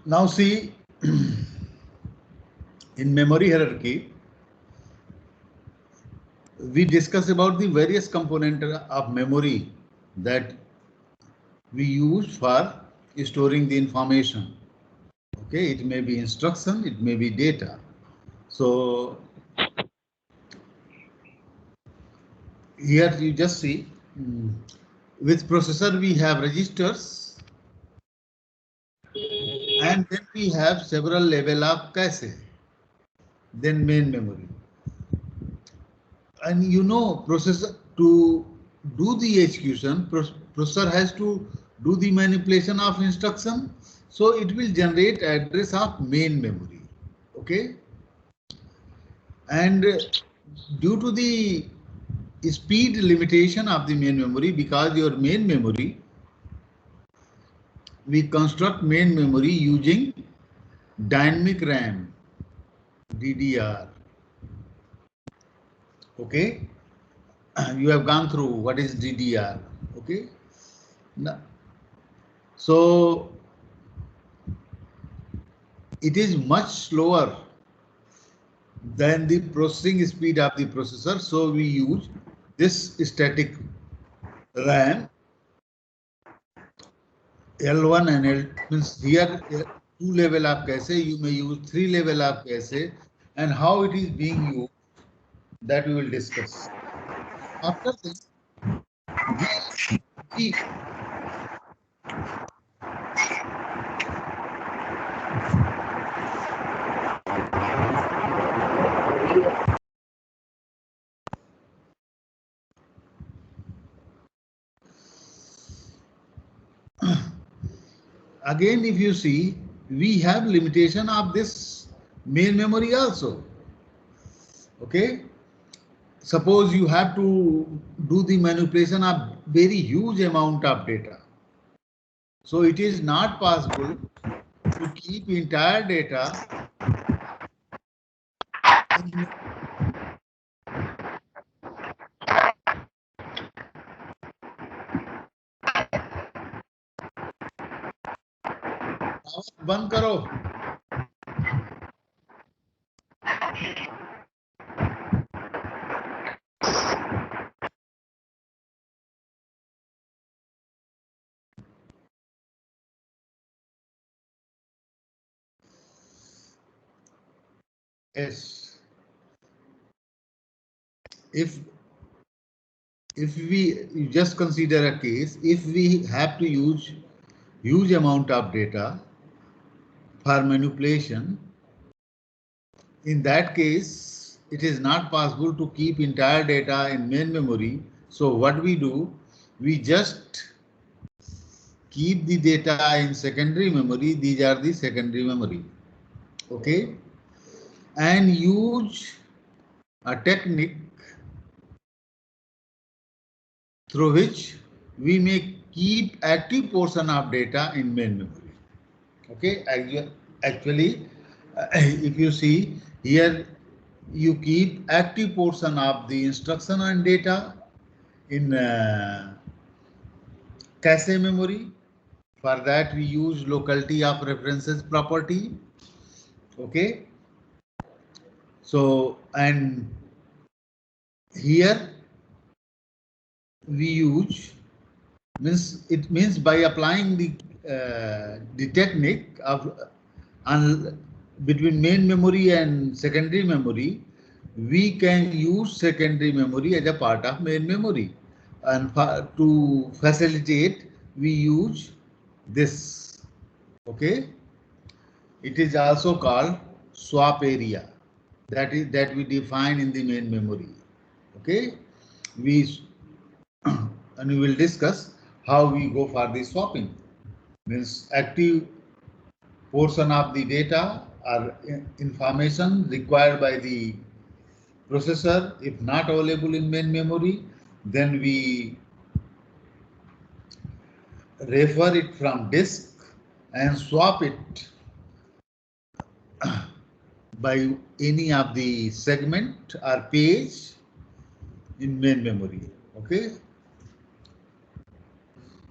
Now see, in memory hierarchy, we discuss about the various components of memory that we use for storing the information. Okay, it may be instruction, it may be data. So here you just see, with processor we have registers, and then we have several level of cache, then main memory. And you know, processor to do the execution, processor has to do the manipulation of instruction, so it will generate address of main memory. Okay, and due to the speed limitation of the main memory, because your main memory, we construct main memory using dynamic RAM, DDR. Okay, you have gone through what is DDR. Okay, now, so it is much slower than the processing speed of the processor, so we use this static RAM L1 and L, means here 2 level of cache, you may use 3 level of cache, and how it is being used, that we will discuss. After this, the again, if you see, we have limitation of this main memory also. Okay, suppose you have to do the manipulation of very huge amount of data, so it is not possible to keep entire data in बंद करो. Yes. If we just consider a case, if we have to use huge amount of data for manipulation, in that case, it is not possible to keep entire data in main memory. So what we do, we just keep the data in secondary memory. These are the secondary memory. Okay, and use a technique through which we may keep active portion of data in main memory. Okay, actually, if you see here, you keep active portion of the instruction and data in cache memory. For that, we use locality of references property. Okay, so and here we use, it means by applying the technique of between main memory and secondary memory, we can use secondary memory as a part of main memory, and to facilitate we use this. Okay, it is also called swap area, that we define in the main memory. Okay, and we will discuss how we go for the swapping. Means active portion of the data or information required by the processor, if not available in main memory, then we refer it from disk and swap it by any of the segment or page in main memory. Okay.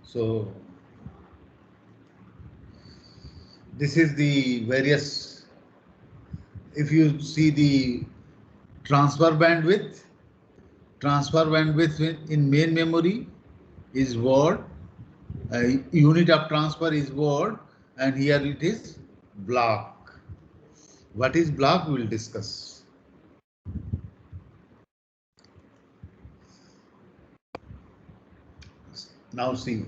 So this is the various, if you see the transfer bandwidth in main memory is word, unit of transfer is word, and here it is block. What is block we will discuss. Now see,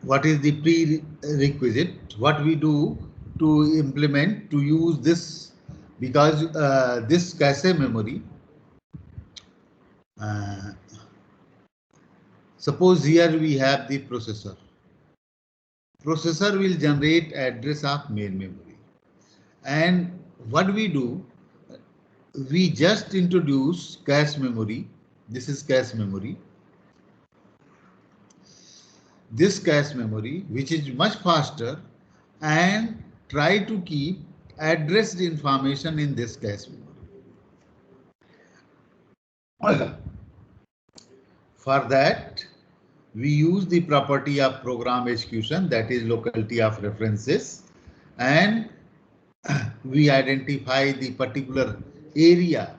what is the prerequisite, what we do to implement, to use this, because this cache memory, suppose here we have the processor. Processor will generate address of main memory. And what we do, we just introduce cache memory. This is cache memory. This cache memory, which is much faster, and try to keep addressed information in this cache memory. For that, we use the property of program execution, that is locality of references, and we identify the particular area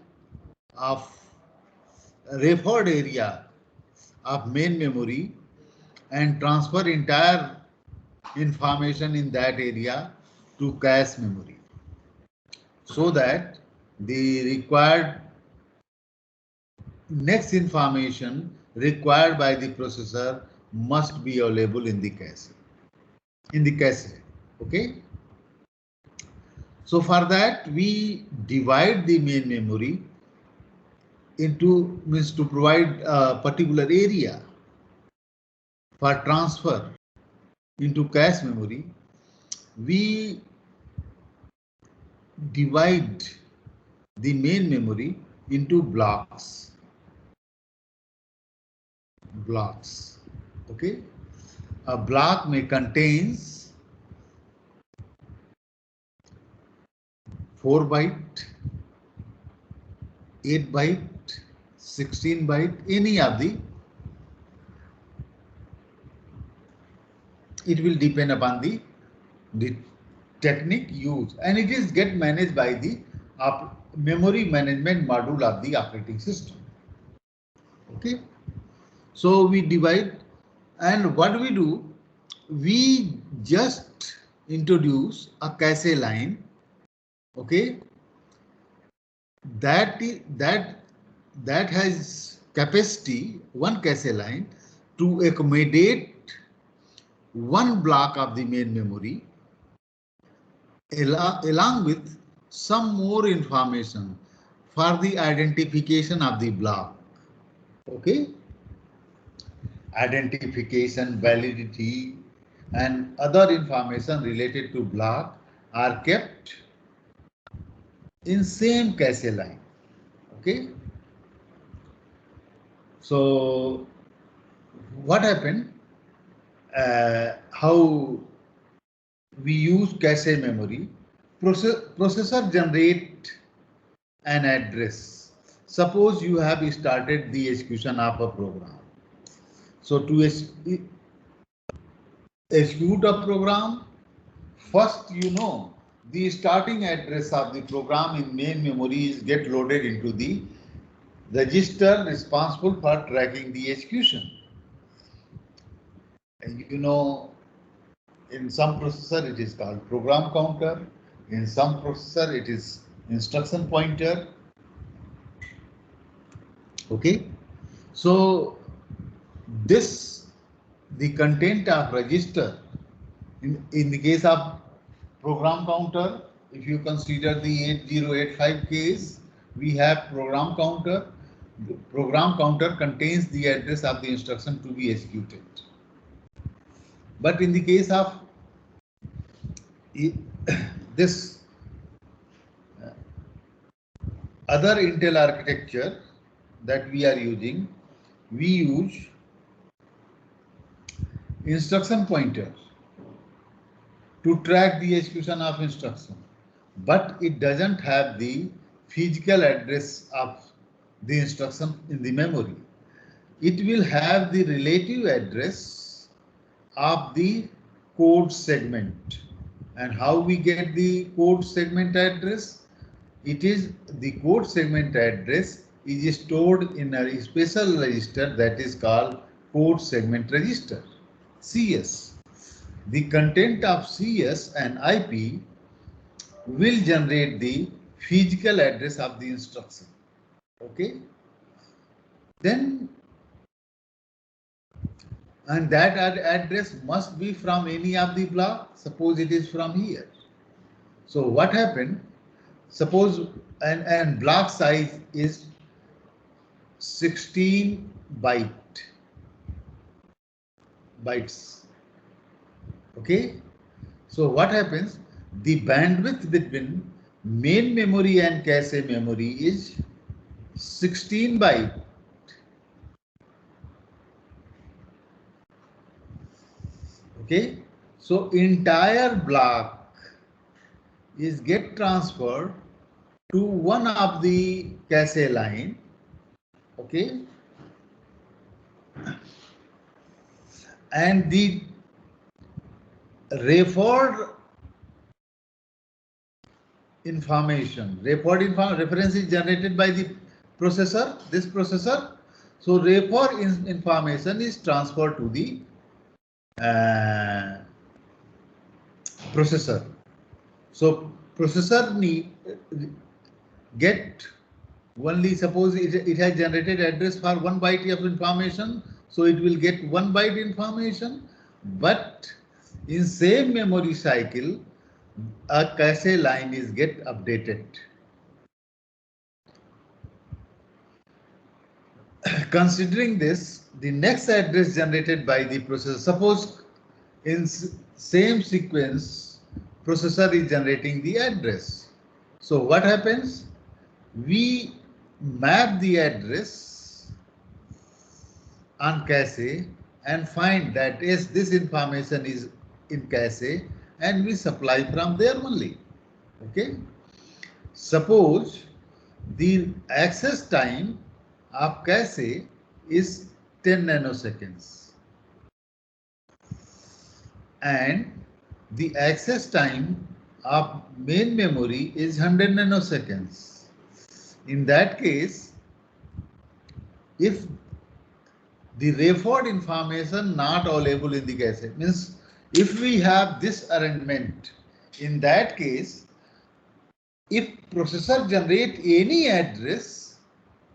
of referred area of main memory and transfer entire information in that area to cache memory, so that the required next information required by the processor must be available in the cache. Okay. So for that, we divide the main memory into, means to provide a particular area for transfer into cache memory. We divide the main memory into blocks. Okay. A block may contains 4 byte, 8 byte, 16 byte, any of the, it will depend upon the technique used, and it is get managed by the memory management module of the operating system. Okay. So we divide, and what we do, we just introduce a cache line. Okay. That has capacity, one cache line, to accommodate one block of the main memory along with some more information for the identification of the block. Okay. Identification, validity, and other information related to block are kept in same cache line. Okay. So what happened? How we use cache memory? Processor generate an address. Suppose you have started the execution of a program. So to execute a program, first the starting address of the program in main memory is get loaded into the register responsible for tracking the execution. And in some processor it is called program counter, in some processor it is instruction pointer. Okay. So the content of register in the case of program counter, if you consider the 8085 case, we have program counter. The program counter contains the address of the instruction to be executed. But in the case of this other Intel architecture that we are using, we use instruction pointer to track the execution of instruction. but it doesn't have the physical address of the instruction in the memory. It will have the relative address of the code segment. And how we get the code segment address? It is the code segment address is stored in a special register that is called code segment register, CS. The content of CS and IP will generate the physical address of the instruction. Okay. Then, and that address must be from any of the block. Suppose it is from here. So what happened? Suppose and block size is 16 bytes. Okay. So what happens? The bandwidth between main memory and cache memory is 16 byte. Okay. So entire block is get transferred to one of the cache line. Okay. And the referred information, reference is generated by the processor, this processor. So referred information is transferred to the processor. So processor get only, suppose it has generated address for 1 byte of information, so it will get 1 byte information, but in same memory cycle a cache line is get updated. Considering this, the next address generated by the processor, suppose in same sequence processor is generating the address. So what happens? We map the address on cache and find that yes, this information is in cache, and we supply from there only. Okay. Suppose the access time of cache is 10 nanoseconds and the access time of main memory is 100 nanoseconds. In that case, if the referred information not available in the cache, means if we have this arrangement, in that case, if processor generate any address,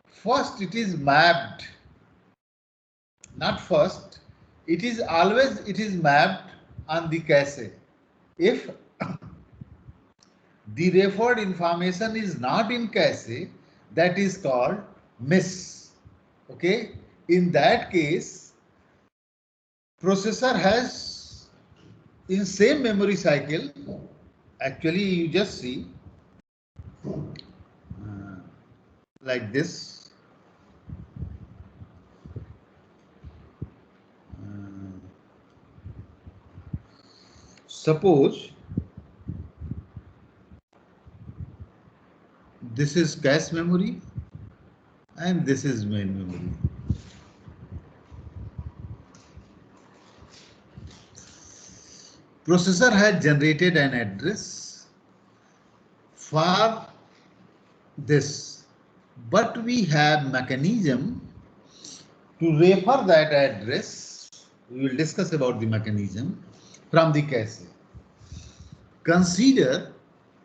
first it is mapped, not first, it is mapped on the cache. If the referred information is not in cache, that is called miss. Okay. In that case, processor has in same memory cycle, actually you just see like this. Suppose this is cache memory and this is main memory. Processor has generated an address for this, but we have mechanism to refer that address. We will discuss about the mechanism from the cache. Consider,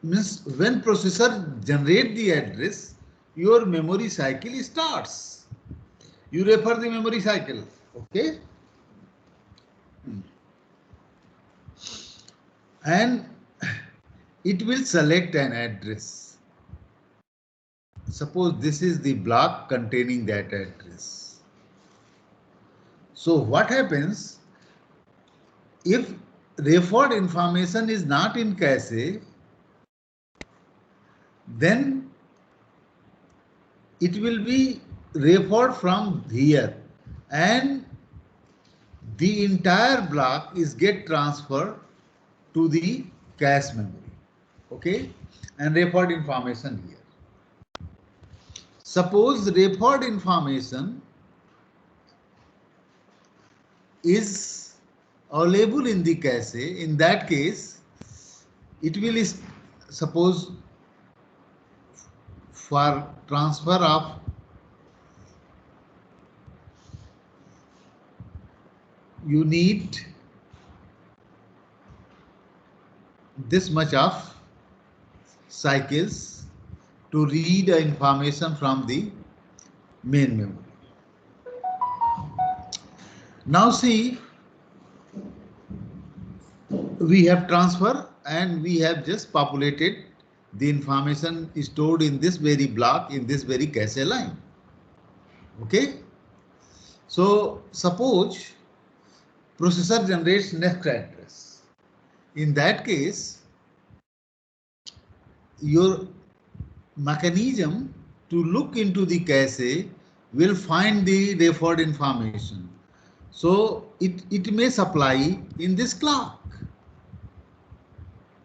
means when processor generate the address, your memory cycle starts. You refer the memory cycle. Okay. And it will select an address. Suppose this is the block containing that address. So what happens if referred information is not in cache, then it will be referred from here and the entire block is get transferred to the cache memory. Okay. and referred information here. Suppose referred information is available in the cache. In that case, it will suppose for transfer of you need this much of cycles to read the information from the main memory. Now see, we have transfer and we have just populated the information stored in this very block, in this very cache line. Okay. So suppose processor generates next address. In that case, your mechanism to look into the cache will find the referred information. So it may supply in this clock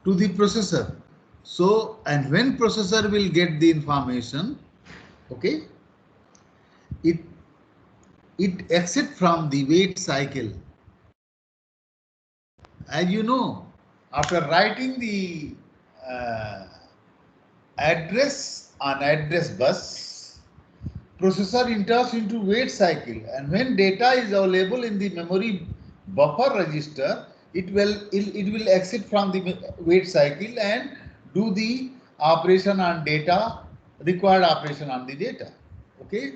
to the processor. So, and when processor will get the information, okay, it exit from the wait cycle. As you know, after writing the address on address bus, processor enters into wait cycle, and when data is available in the memory buffer register, it will exit from the wait cycle and do the operation on data, required operation on the data. Okay.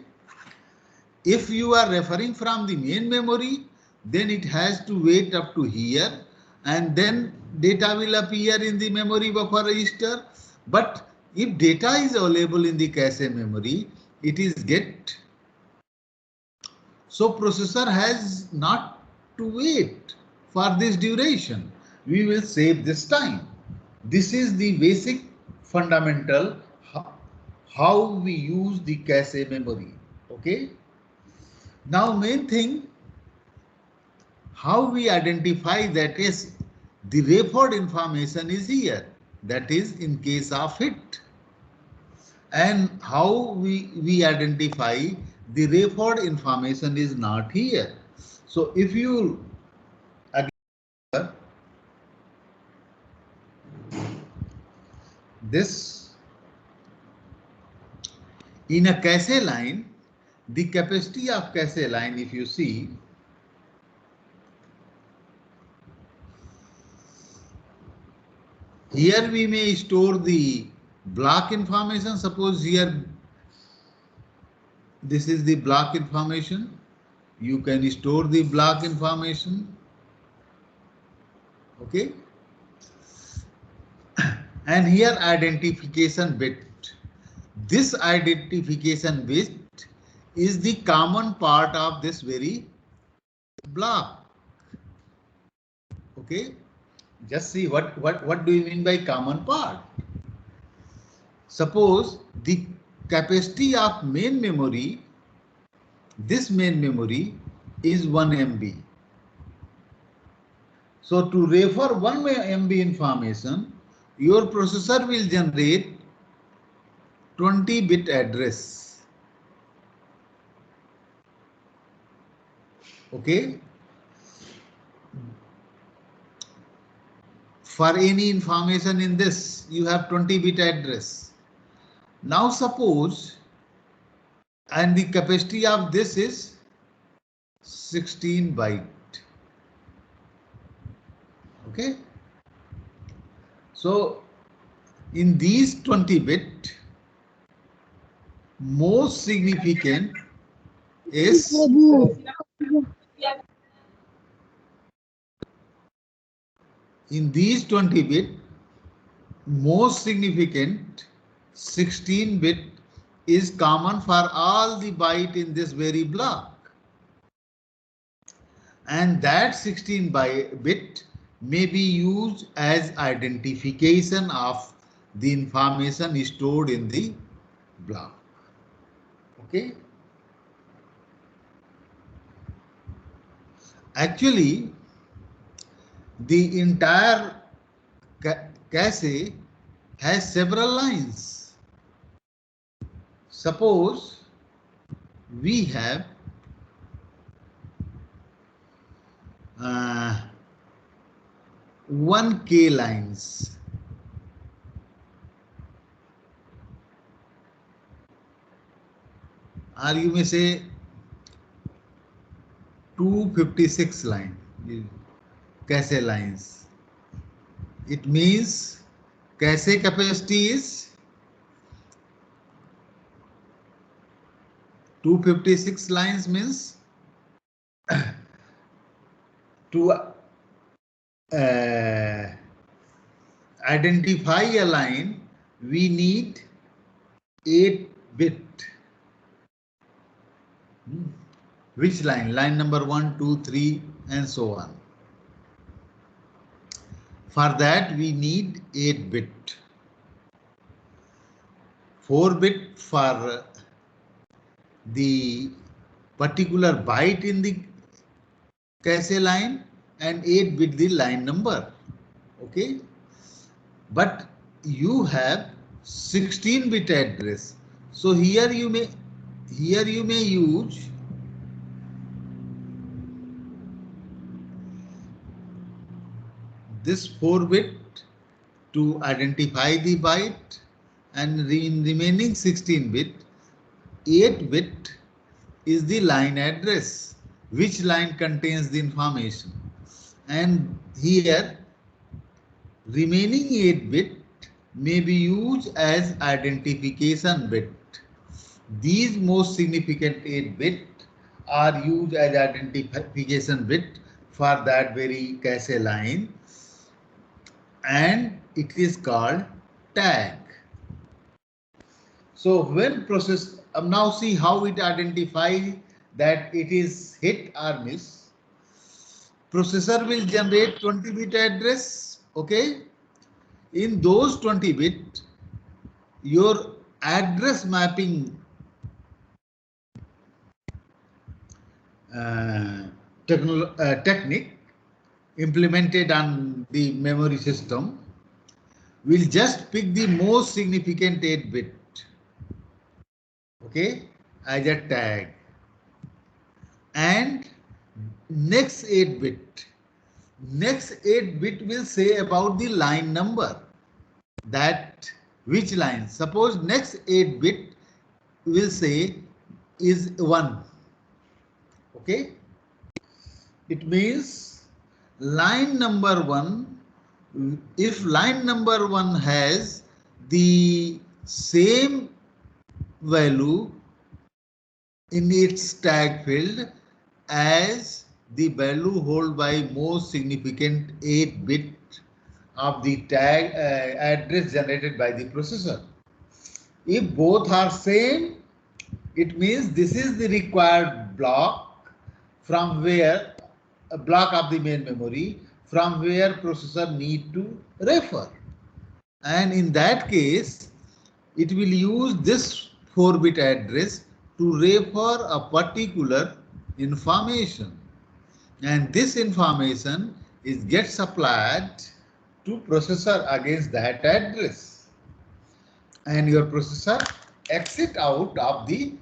If you are referring from the main memory, then it has to wait up to here, and then data will appear in the memory buffer register. But if data is available in the cache memory, it is get. So processor has not to wait for this duration. We will save this time. This is the basic fundamental how we use the cache memory. Okay. Now main thing, how we identify that is the referred information is here. That is in case of it. And how we identify the referred information is not here. So if you again this in a cache line, the capacity of cache line, if you see, here we may store the block information. Suppose here this is the block information. You can store the block information. Okay. And here identification bit. This identification bit is the common part of this very block. Okay. Just see what do you mean by common part? Suppose the capacity of main memory, this main memory is 1 MB. So to refer 1 MB information, your processor will generate 20-bit address. Okay. For any information in this, you have 20-bit address. Now suppose, and the capacity of this is 16 byte. Okay. So in these 20-bit, most significant is in these 20-bit, most significant 16-bit is common for all the byte in this very block. And that 16-bit may be used as identification of the information stored in the block. Okay. Actually, the entire cache has several lines. Suppose we have 1K lines. Or you may say 256 line. Cache lines. It means cache capacity is 256 lines, means to identify a line we need 8 bit. Which line? Line number 1, 2, 3 and so on. For that we need 8 bit. 4 bit for the particular byte in the cache line and 8 bit the line number. Okay. But you have 16 bit address. So here you may use this 4 bit to identify the byte, and in remaining 16 bit, 8 bit is the line address, which line contains the information. And here remaining 8 bit may be used as identification bit. These most significant 8 bit are used as identification bit for that very cache line, and it is called tag. So when process, now see how it identifies that it is hit or miss. Processor will generate 20 bit address. Okay. In those 20 bit, your address mapping technique implemented on the memory system will just pick the most significant 8 bit, okay, as a tag, and next 8 bit will say about the line number, that which line. Suppose next 8 bit will say is 1. Okay, it means line number 1, if line number 1 has the same value in its tag field as the value held by most significant 8 bit of the tag address generated by the processor. If both are same, it means this is the required block from where a block of the main memory from where processor need to refer. And in that case, it will use this 4-bit address to refer a particular information. And this information gets supplied to processor against that address. And your processor exit out of the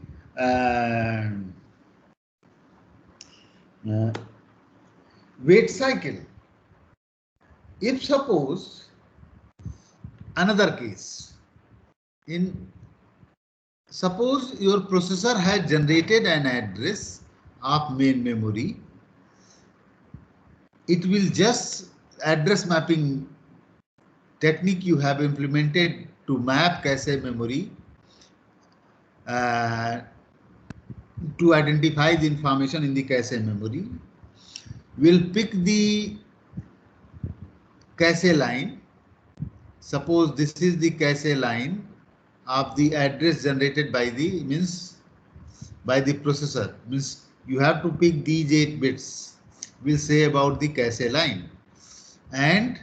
wait cycle. If suppose another case, suppose your processor has generated an address of main memory, it will just address mapping technique you have implemented to map cache memory to identify the information in the cache memory, will pick the cache line. Suppose this is the cache line of the address generated by the processor. Means you have to pick these 8 bits. Will say about the cache line, and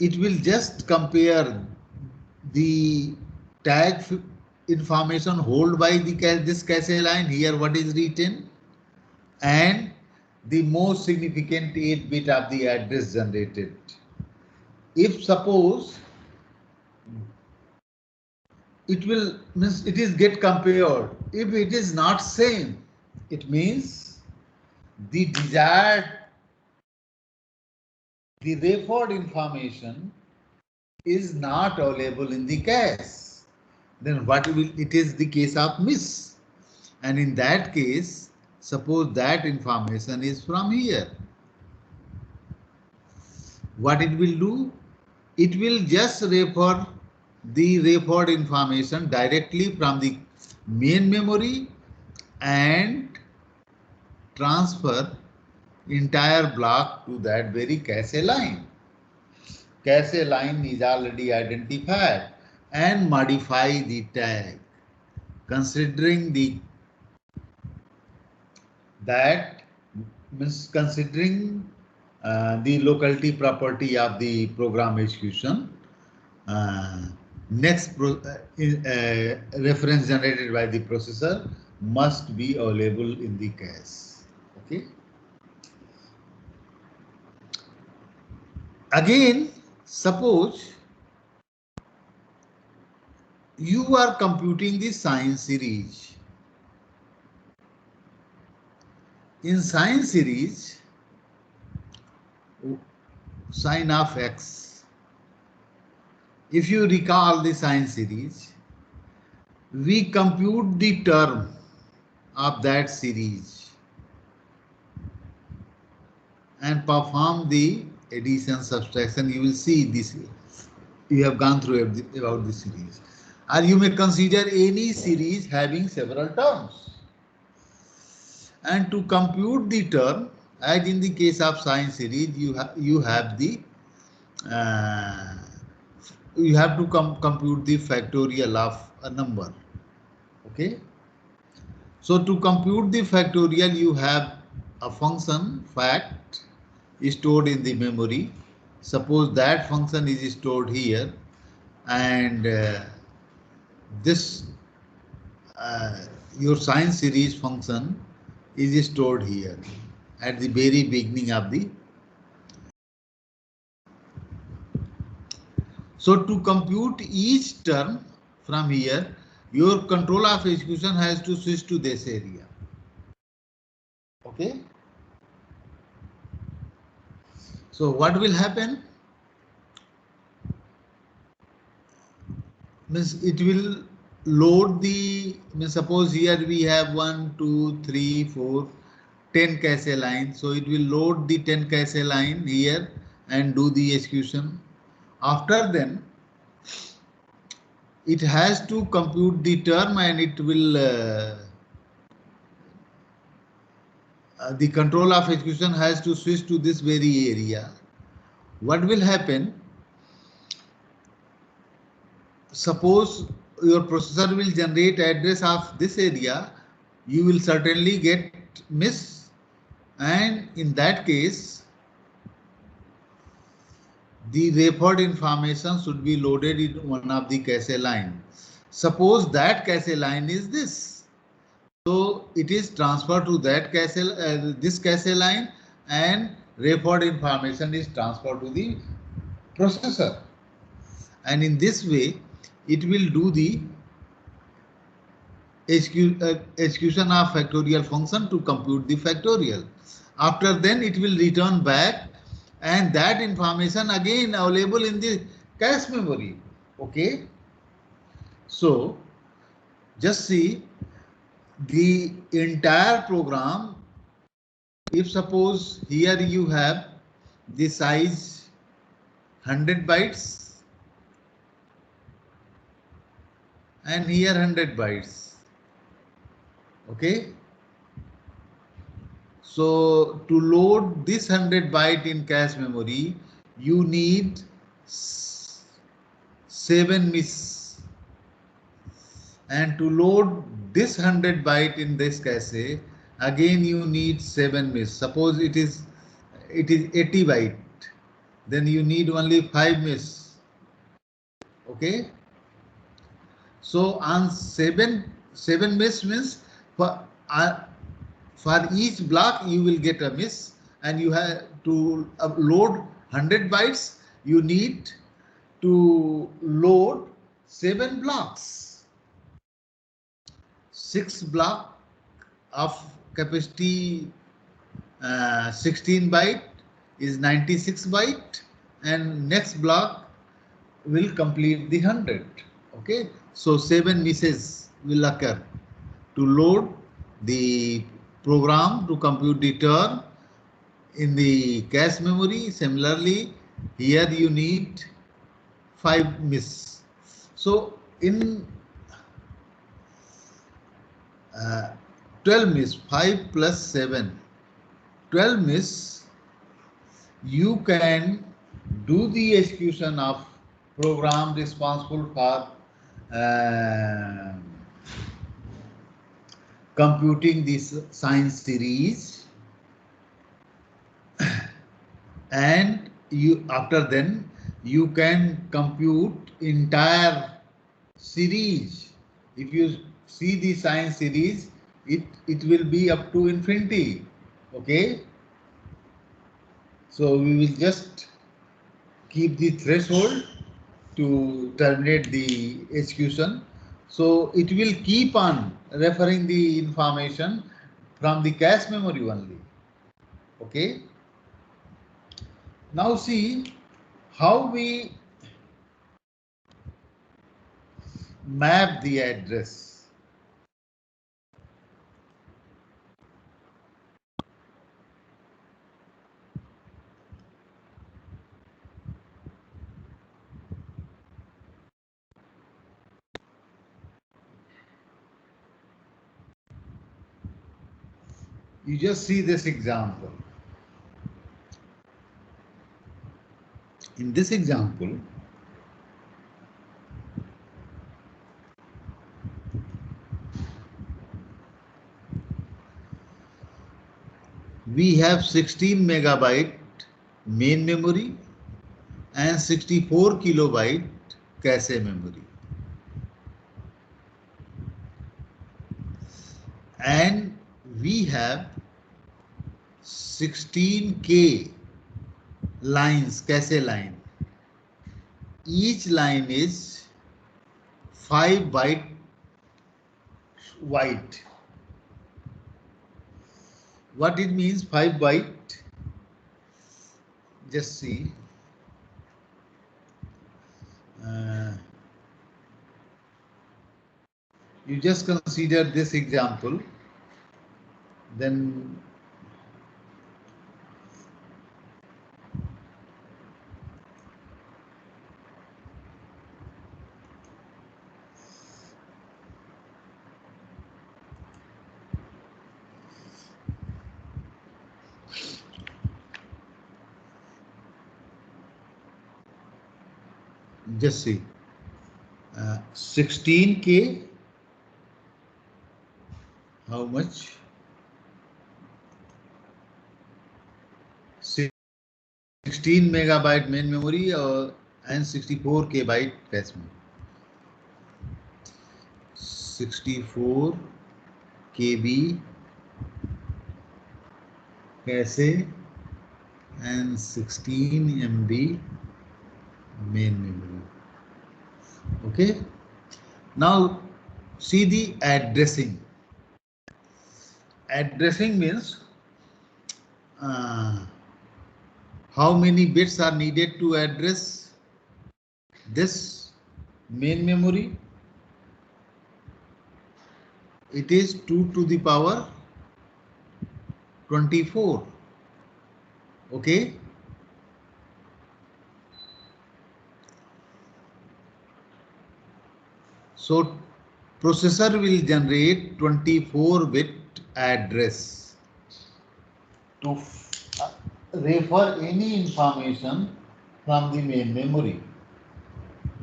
it will just compare the tag information held by the this cache line. Here what is written, and the most significant 8 bit of the address generated. If suppose it will means it is get compared. If it is not same, it means the desired, the referred information is not available in the cache. Then what will it is the case of miss, and in that case, suppose that information is from here. What it will do? It will just refer the referred information directly from the main memory and transfer entire block to that very cache line. Cache line is already identified and modify the tag considering that means considering the locality property of the program execution. Next reference generated by the processor must be available in the cache. Okay. Again, suppose you are computing the sine series. In sine series, sine of x, if you recall the sine series, we compute the term of that series and perform the addition, subtraction. You will see this. You have gone through about the series. Or you may consider any series having several terms. And to compute the term, as in the case of sine series, you have to compute the factorial of a number. Okay. So to compute the factorial, you have a function fact stored in the memory. Suppose that function is stored here, and this your sine series function is stored here at the very beginning of the. So to compute each term from here, your control of execution has to switch to this area. Okay. So what will happen? Means it will load the, suppose here we have 1, 2, 3, 4, 10 cache lines. So it will load the 10 cache line here and do the execution. After then, it has to compute the term and it will the control of execution has to switch to this very area. What will happen? Suppose your processor will generate address of this area, you will certainly get miss, and in that case the referred information should be loaded in one of the cache line. Suppose that cache line is this, so it is transferred to that cache, this cache line, and referred information is transferred to the processor, and in this way it will do the execution of factorial function to compute the factorial. After then it will return back, and that information again available in the cache memory. Okay. So just see the entire program. If suppose here you have the size 100 bytes and here 100 bytes. Okay. So to load this 100 byte in cache memory, you need 7 MIS, and to load this 100 byte in this cache, again you need 7 MIS. Suppose it is 80 byte, then you need only 5 MIS. Okay. So on 7 MIS means for For each block, you will get a miss, and you have to load 100 bytes. You need to load 7 blocks. 6 block of capacity 16 byte is 96 byte, and next block will complete the 100. Okay, so 7 misses will occur to load the program to compute the term in the cache memory. Similarly, here you need 5 miss. So in 12 miss, 5 plus 7, 12 miss, you can do the execution of program responsible for computing this science series, and you after then you can compute entire series. If you see the science series, it will be up to infinity. Okay, so we will just keep the threshold to terminate the execution. So it will keep on referring the information from the cache memory only. Okay. Now see how we map the address. You just see this example. In this example, we have 16 megabyte main memory and 64 kilobyte cache memory. And we have 16K lines, cache line. Each line is 5 byte wide. What it means 5 byte? Just see. You just consider this example, then just see 16K, how much? 16 megabyte main memory and 64 KB cache memory. 64 KB cache and 16 MB main memory. Okay. Now see the addressing. Addressing means how many bits are needed to address this main memory. It is 2 to the power 24. Okay. So processor will generate 24-bit address to refer any information from the main memory.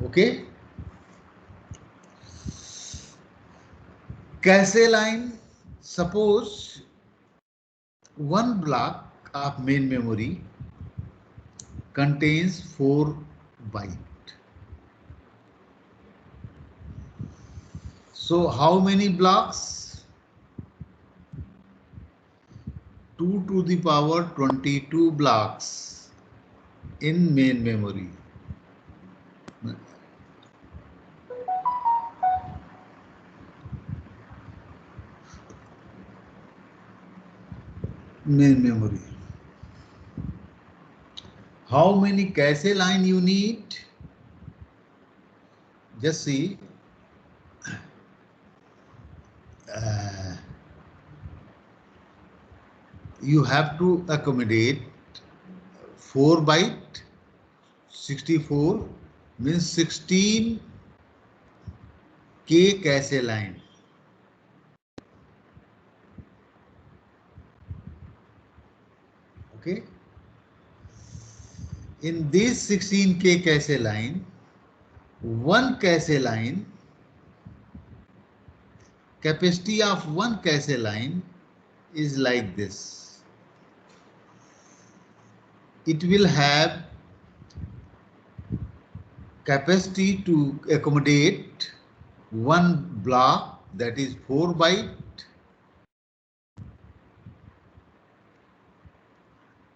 Okay. Cache line, suppose one block of main memory contains 4 bytes. So how many blocks? 2 to the power 22 blocks in main memory. Main memory. How many cache line you need? Just see. You have to accommodate 4 byte 64 means 16 K cache line. Okay. In this 16K cache line, one cache line, capacity of one cache line is like this. It will have capacity to accommodate one block, that is 4 byte,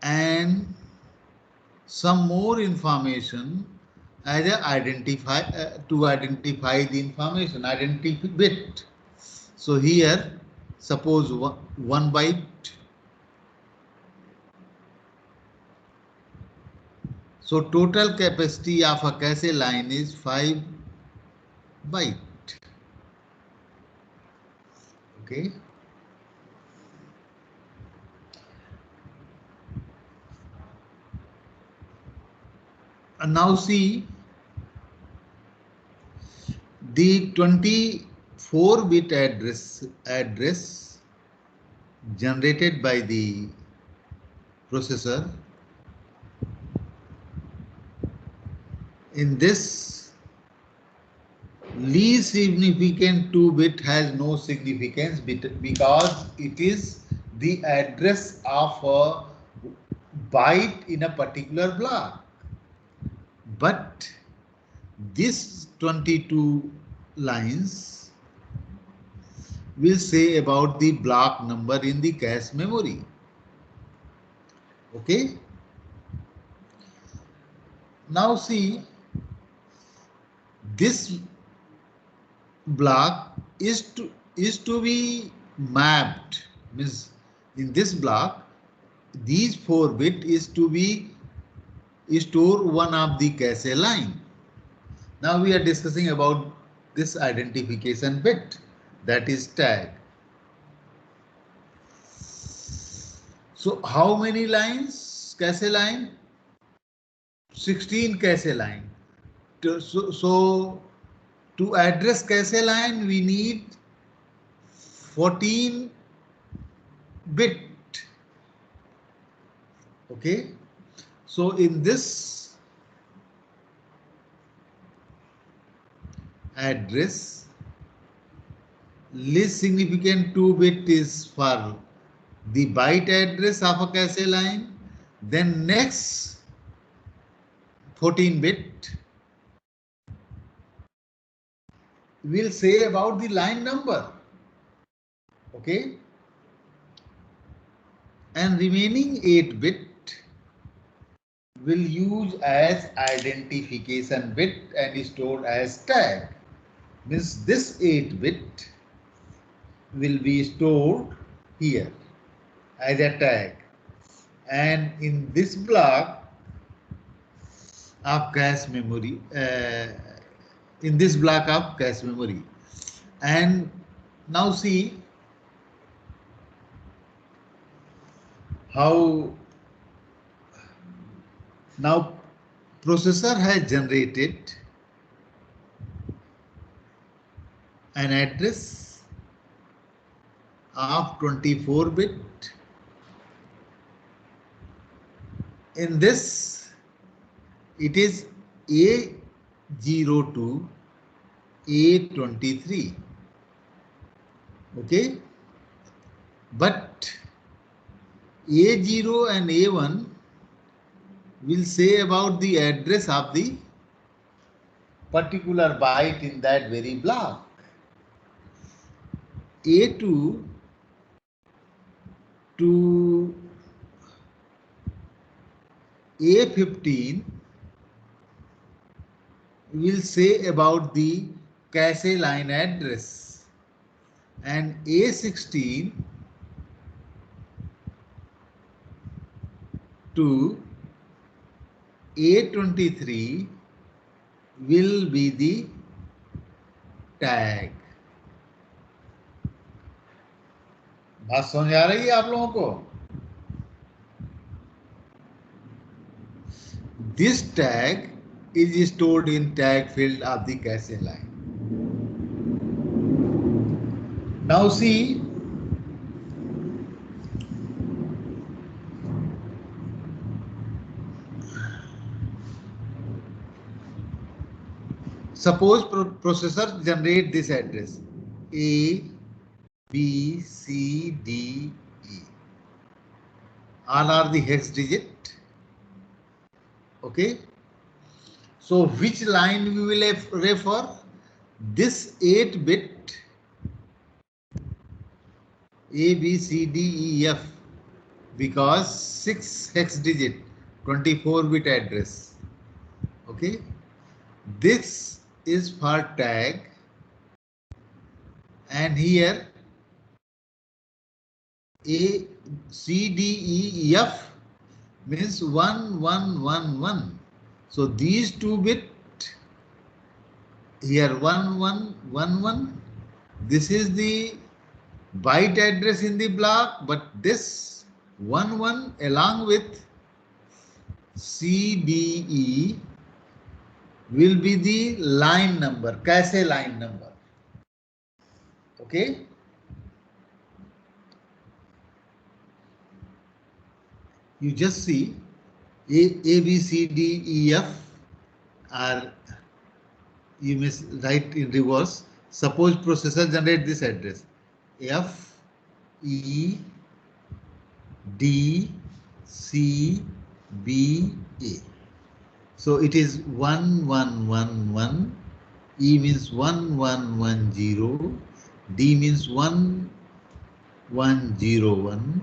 and some more information as a to identify the information, identity bit. So here, suppose 1 byte. So total capacity of a cache line is 5 byte. Okay. And now see the 24-bit address generated by the processor. In this, least significant 2-bit has no significance because it is the address of a byte in a particular block. But this 22 lines will say about the block number in the cache memory. Okay. Now see, this block is to be mapped, means in this block these 4 bit is to be store one of the cache line. Now we are discussing about this identification bit, that is tag. So how many lines? Cache line? 16 cache line. So to address cache line, we need 14 bit. Okay. So in this address, least significant 2-bit is for the byte address of a cache line. Then next 14-bit will say about the line number. Okay. And remaining 8-bit will use as identification bit and stored as tag. Means this 8-bit will be stored here as a tag, and in this block of cache memory, and now see how now processor has generated an address of 24-bit. In this, it is A0 to A23. Okay. But A0 and A1 will say about the address of the particular byte in that very block. A2 to A15 will say about the cache line address, and A16 to A23 will be the tag. बात समझ आ रही है आप लोगों को? This tag is stored in tag field of the cache line. Now see, suppose processor generate this address A, B, C, D, E. All are the hex digit. Okay. So which line we will refer? This 8-bit A, B, C, D, E, F, because 6 hex digit 24-bit address. Okay. This is for tag, and here A, C, D, E, F means 1, 1, 1, 1. So these 2-bit here 1, 1, 1, 1. This is the byte address in the block, but this 1, 1 along with C, D, E will be the line number, cache line number. Okay. You just see A, B, C, D, E, F are, you may write in reverse. Suppose processor generate this address F, E, D, C, B, A. So it is 1, 1, 1, 1. E means 1, 1, 1, 0. D means 1, 1, 0, 1.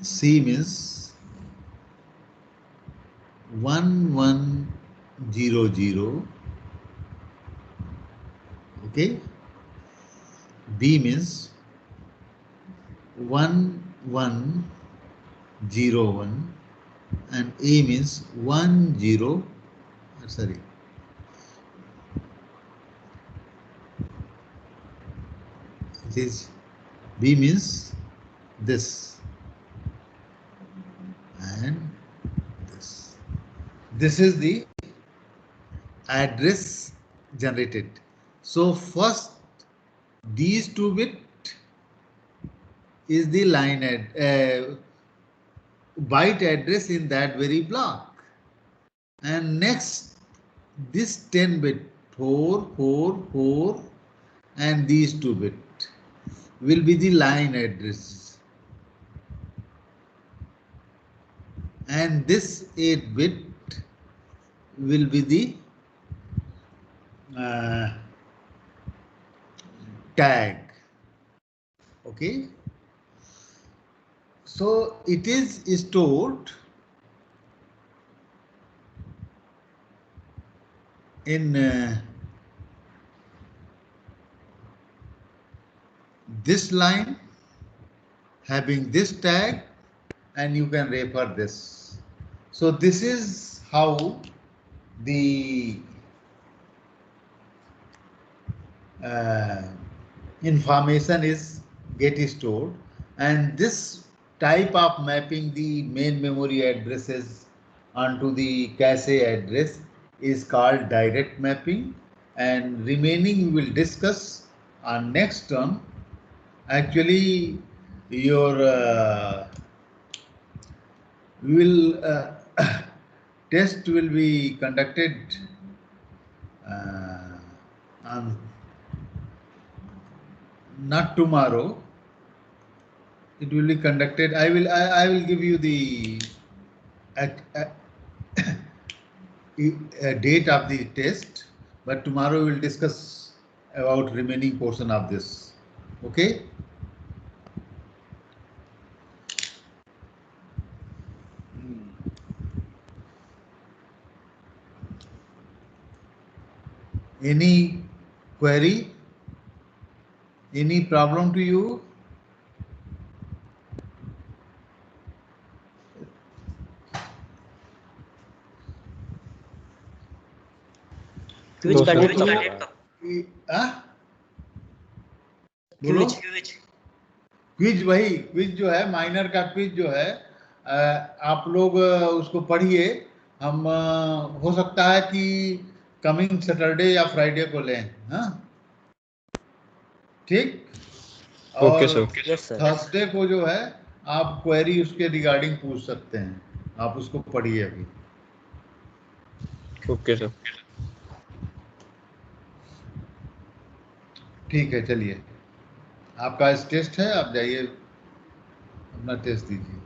C means 1, 1, 0, 0. Okay. B means 1, 1, 0, 1. And A means 1, 0. Sorry. It is B means this. And this. This is the address generated. So first, these 2-bit is the line byte address in that very block. And next, this 10-bit 4, 4, 4, and these 2-bit will be the line address. And this 8-bit will be the tag. Okay. So it is stored in this line having this tag, and you can refer this. So this is how the information is get stored, and this type of mapping the main memory addresses onto the cache address is called direct mapping, and remaining we will discuss on next term. Actually, your test will be conducted on not tomorrow. It will be conducted. I will give you the date of the test, but tomorrow we will discuss about remaining portion of this. Okay, any query, any problem to you? Quiz continue तो करो। बोलो। Quiz, वही quiz जो है, minor का quiz जो है, आप लोग उसको पढ़िए। हम हो सकता है कि कमिंग सैटरडे या फ्राइडे को लें, हाँ ठीक। ओके और सर। Yes sir. थर्सडे को जो है आप क्वेरी उसके रिगार्डिंग पूछ सकते हैं, आप उसको पढ़िए अभी। Okay sir. ठीक है, चलिए, आपका टेस्ट है, आप जाइए अपना टेस्ट दीजिए।